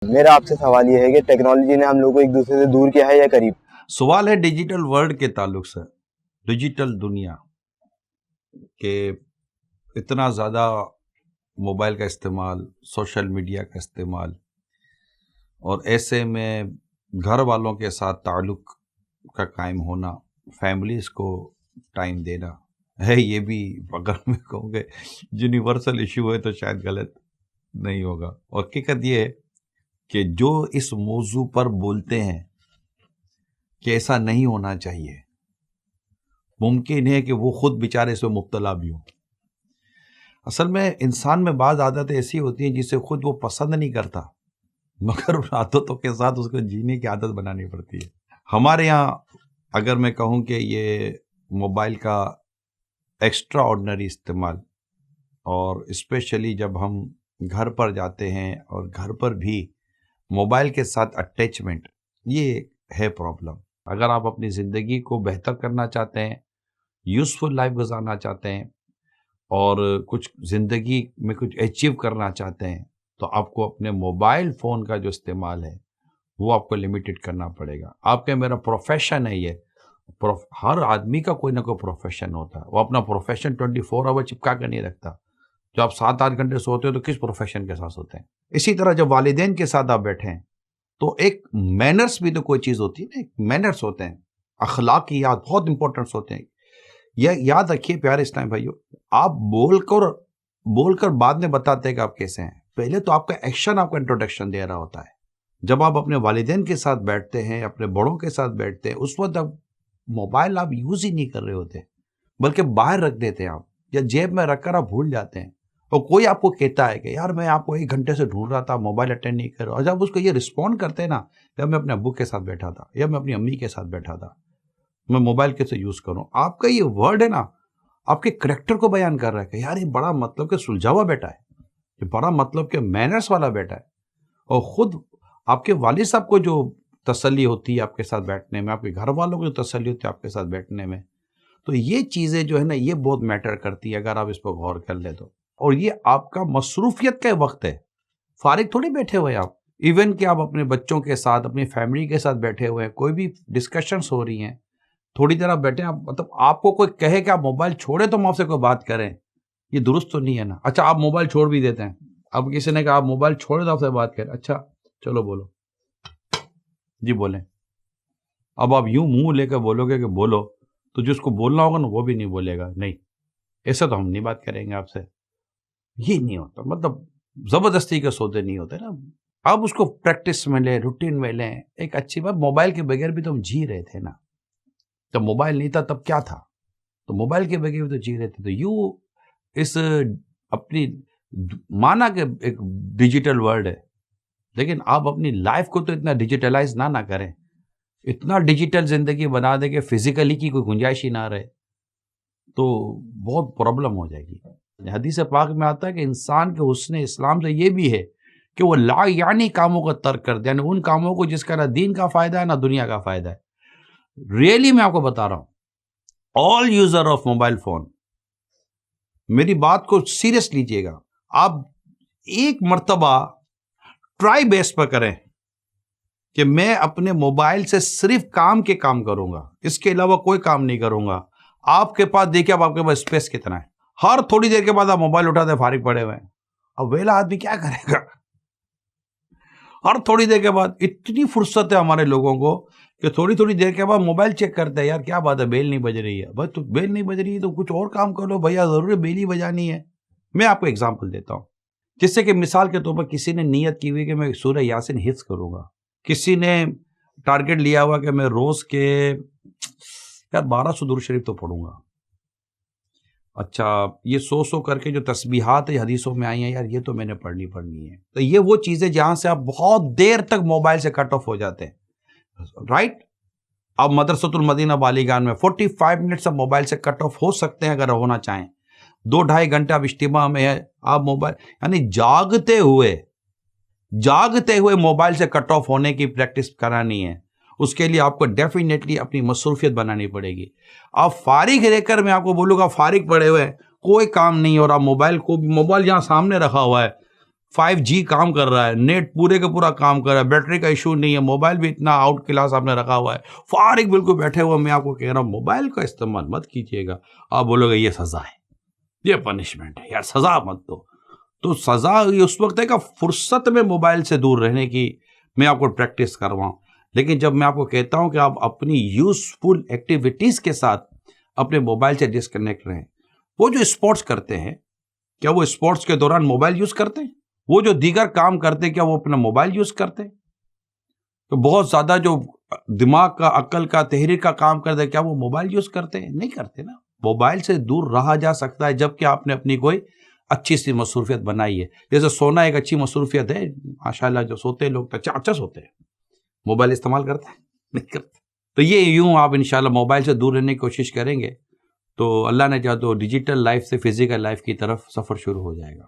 میرا آپ سے سوال یہ ہے کہ ٹیکنالوجی نے ہم لوگ کو ایک دوسرے سے دور کیا ہے یا قریب؟ سوال ہے ڈیجیٹل ورلڈ کے تعلق سے، ڈیجیٹل دنیا کہ اتنا زیادہ موبائل کا استعمال، سوشل میڈیا کا استعمال، اور ایسے میں گھر والوں کے ساتھ تعلق کا قائم ہونا، فیملیز کو ٹائم دینا ہے، یہ بھی اگر میں کہوں گے یونیورسل ایشو ہے تو شاید غلط نہیں ہوگا۔ اور حقیقت یہ ہے کہ جو اس موضوع پر بولتے ہیں کہ ایسا نہیں ہونا چاہیے، ممکن ہے کہ وہ خود بیچارے اس میں مبتلا بھی ہوں۔ اصل میں انسان میں بعض عادتیں ایسی ہوتی ہیں جسے خود وہ پسند نہیں کرتا، مگر ان عادتوں کے ساتھ اس کو جینے کی عادت بنانی پڑتی ہے۔ ہمارے یہاں اگر میں کہوں کہ یہ موبائل کا ایکسٹرا آرڈنری استعمال، اور اسپیشلی جب ہم گھر پر جاتے ہیں اور گھر پر بھی موبائل کے ساتھ اٹیچمنٹ، یہ ہے پرابلم۔ اگر آپ اپنی زندگی کو بہتر کرنا چاہتے ہیں، یوزفل لائف گزارنا چاہتے ہیں، اور کچھ زندگی میں کچھ اچیو کرنا چاہتے ہیں، تو آپ کو اپنے موبائل فون کا جو استعمال ہے وہ آپ کو لمیٹڈ کرنا پڑے گا۔ آپ کا میرا پروفیشن ہے یہ، ہر آدمی کا کوئی نہ کوئی پروفیشن ہوتا ہے، وہ اپنا پروفیشن 24 آور چپکا کر نہیں رکھتا۔ جو آپ 7-8 گھنٹے سوتے ہو تو کس پروفیشن کے ساتھ سوتے ہیں؟ اسی طرح جب والدین کے ساتھ آپ بیٹھیں تو ایک مینرز بھی تو کوئی چیز ہوتی ہے نا، ایک مینرز ہوتے ہیں، اخلاقیات بہت امپورٹنٹس ہوتے ہیں۔ یہ یاد رکھیے پیارے اسلام بھائیو، آپ بول کر بعد میں بتاتے ہیں کہ آپ کیسے ہیں، پہلے تو آپ کا ایکشن آپ کو انٹروڈکشن دے رہا ہوتا ہے۔ جب آپ اپنے والدین کے ساتھ بیٹھتے ہیں، اپنے بڑوں کے ساتھ بیٹھتے ہیں، اس وقت اب موبائل آپ یوز ہی نہیں کر رہے ہوتے، بلکہ باہر رکھ دیتے ہیں آپ، یا جیب میں رکھ کر آپ بھول جاتے ہیں، اور کوئی آپ کو کہتا ہے کہ یار میں آپ کو 1 گھنٹے سے ڈھونڈ رہا تھا، موبائل اٹینڈ نہیں کر رہا، اور جب اس کو یہ رسپونڈ کرتے ہیں نا، یا میں اپنے ابو کے ساتھ بیٹھا تھا، یا میں اپنی امی کے ساتھ بیٹھا تھا، میں موبائل کیسے یوز کروں، آپ کا یہ ورڈ ہے نا، آپ کے کریکٹر کو بیان کر رہا ہے کہ یار یہ بڑا مطلب کہ سلجھا ہوا بیٹا ہے، یہ بڑا مطلب کہ مینرز والا بیٹا ہے۔ اور خود آپ کے والد صاحب کو جو تسلی ہوتی ہے آپ کے ساتھ بیٹھنے میں، آپ کے گھر والوں کو جو تسلی ہوتی ہے آپ کے ساتھ بیٹھنے میں، تو یہ چیزیں جو ہے نا یہ بہت میٹر کرتی ہے اگر آپ اس پر غور کر لیں تو۔ اور یہ آپ کا مصروفیت کا وقت ہے، فارغ تھوڑی بیٹھے ہوئے آپ، ایون کہ آپ اپنے بچوں کے ساتھ، اپنی فیملی کے ساتھ بیٹھے ہوئے ہیں، کوئی بھی ڈسکشنز ہو رہی ہیں، تھوڑی دیر آپ بیٹھیں، آپ مطلب آپ کو کوئی کہے کہ آپ موبائل چھوڑیں تو ہم آپ سے کوئی بات کریں، یہ درست تو نہیں ہے نا۔ اچھا آپ موبائل چھوڑ بھی دیتے ہیں، اب کسی نے کہا آپ موبائل چھوڑیں تو آپ سے بات کریں، اچھا چلو بولو، جی بولیں۔ اب آپ یوں منہ لے کر بولو گے کہ بولو، تو جس کو بولنا ہوگا نا وہ بھی نہیں بولے گا، نہیں ایسا تو ہم نہیں بات کریں گے آپ سے، یہ نہیں ہوتا، مطلب زبردستی کے سوتے نہیں ہوتے نا۔ آپ اس کو پریکٹس میں لیں، روٹین میں لیں، ایک اچھی بات، موبائل کے بغیر بھی تو ہم جی رہے تھے نا، جب موبائل نہیں تھا تب کیا تھا، تو موبائل کے بغیر بھی تو جی رہے تھے، تو یوں اس اپنی مانا کہ ایک ڈیجیٹل ورلڈ ہے، لیکن آپ اپنی لائف کو تو اتنا ڈیجیٹلائز نہ کریں، اتنا ڈیجیٹل زندگی بنا دیں کہ فزیکلی کی کوئی گنجائش ہی نہ رہے، تو بہت پرابلم ہو جائے گی۔ حدیث پاک میں آتا ہے کہ انسان کے حسن اسلام سے یہ بھی ہے کہ وہ لا یعنی کاموں کو ترک کر دے، یعنی ان کاموں کو جس کا نہ دین کا فائدہ ہے نہ دنیا کا فائدہ ہے۔ ریئلی میں آپ کو بتا رہا ہوں، all user of mobile phone, میری بات کو سیریس لیجئے گا، آپ ایک مرتبہ ٹرائی بیس پر کریں کہ میں اپنے موبائل سے صرف کام کے کام کروں گا، اس کے علاوہ کوئی کام نہیں کروں گا۔ آپ کے پاس دیکھیں اب آپ کے پاس اسپیس کتنا ہے، ہر تھوڑی دیر کے بعد آپ موبائل اٹھاتے فارغ پڑے ہوئے ہیں، اب ویلا آدمی کیا کرے گا؟ ہر تھوڑی دیر کے بعد اتنی فرصت ہے ہمارے لوگوں کو کہ تھوڑی دیر کے بعد موبائل چیک کرتے ہیں، یار کیا بات ہے بیل نہیں بج رہی ہے، بھائی تو بیل نہیں بج رہی ہے تو کچھ اور کام کر لو بھیا، ضروری بیل ہی بجانی ہے۔ میں آپ کو اگزامپل دیتا ہوں، جس سے کہ مثال کے طور پر کسی نے نیت کی ہوئی کہ میں سورہ یاسین حفظ کروں گا، کسی نے ٹارگٹ لیا ہوا کہ میں روز کے 1200 درود شریف تو پڑھوں گا، اچھا یہ 100 کر کے جو تسبیحات حدیثوں میں آئی ہیں، یار یہ تو میں نے پڑھنی ہے، تو یہ وہ چیزیں جہاں سے آپ بہت دیر تک موبائل سے کٹ آف ہو جاتے ہیں، رائٹ؟ آپ مدرسۃ المدینہ بالیگان میں 45 منٹس آپ موبائل سے کٹ آف ہو سکتے ہیں اگر ہونا چاہیں، 2-2.5 گھنٹے آپ اجتماع میں ہیں، آپ موبائل یعنی جاگتے ہوئے موبائل سے کٹ آف ہونے کی پریکٹس کرانی ہے۔ اس کے لیے آپ کو ڈیفینیٹلی اپنی مصروفیت بنانی پڑے گی۔ آپ فارغ رہ کر، میں آپ کو بولوں گا فارغ پڑے ہوئے کوئی کام نہیں، اور آپ موبائل جہاں سامنے رکھا ہوا ہے 5G کام کر رہا ہے, نیٹ پورے کا پورا کام کر رہا ہے, بیٹری کا ایشو نہیں ہے, موبائل بھی اتنا آؤٹ کلاس آپ نے رکھا ہوا ہے, فارغ بالکل بیٹھے ہوئے, میں آپ کو کہہ رہا ہوں موبائل کا استعمال مت کیجیے گا. آپ بولو گے یہ سزا ہے, یہ پنشمنٹ ہے, یار سزا مت دو. تو سزا اس وقت ہے کہ فرصت میں موبائل سے دور رہنے کی میں آپ کو پریکٹس کرواؤں. لیکن جب میں آپ کو کہتا ہوں کہ آپ اپنی یوزفل ایکٹیویٹیز کے ساتھ اپنے موبائل سے ڈسکنیکٹ رہیں. وہ جو اسپورٹس کرتے ہیں, کیا وہ اسپورٹس کے دوران موبائل یوز کرتے ہیں؟ وہ جو دیگر کام کرتے ہیں, کیا وہ اپنا موبائل یوز کرتے ہیں؟ تو بہت زیادہ جو دماغ کا, عقل کا, تحریر کا کام کرتے ہیں, کیا وہ موبائل یوز کرتے ہیں؟ نہیں کرتے نا. موبائل سے دور رہا جا سکتا ہے جب کہ آپ نے اپنی کوئی اچھی سی مصروفیت بنائی ہے. جیسے سونا ایک اچھی مصروفیت ہے, ماشاءاللہ جو سوتے ہیں لوگ تو اچھا سوتے ہیں, موبائل استعمال کرتے ہیں نہیں کرتے. تو یہ یوں آپ انشاءاللہ موبائل سے دور رہنے کی کوشش کریں گے تو اللہ نے چاہا تو ڈیجیٹل لائف سے فزیکل لائف کی طرف سفر شروع ہو جائے گا.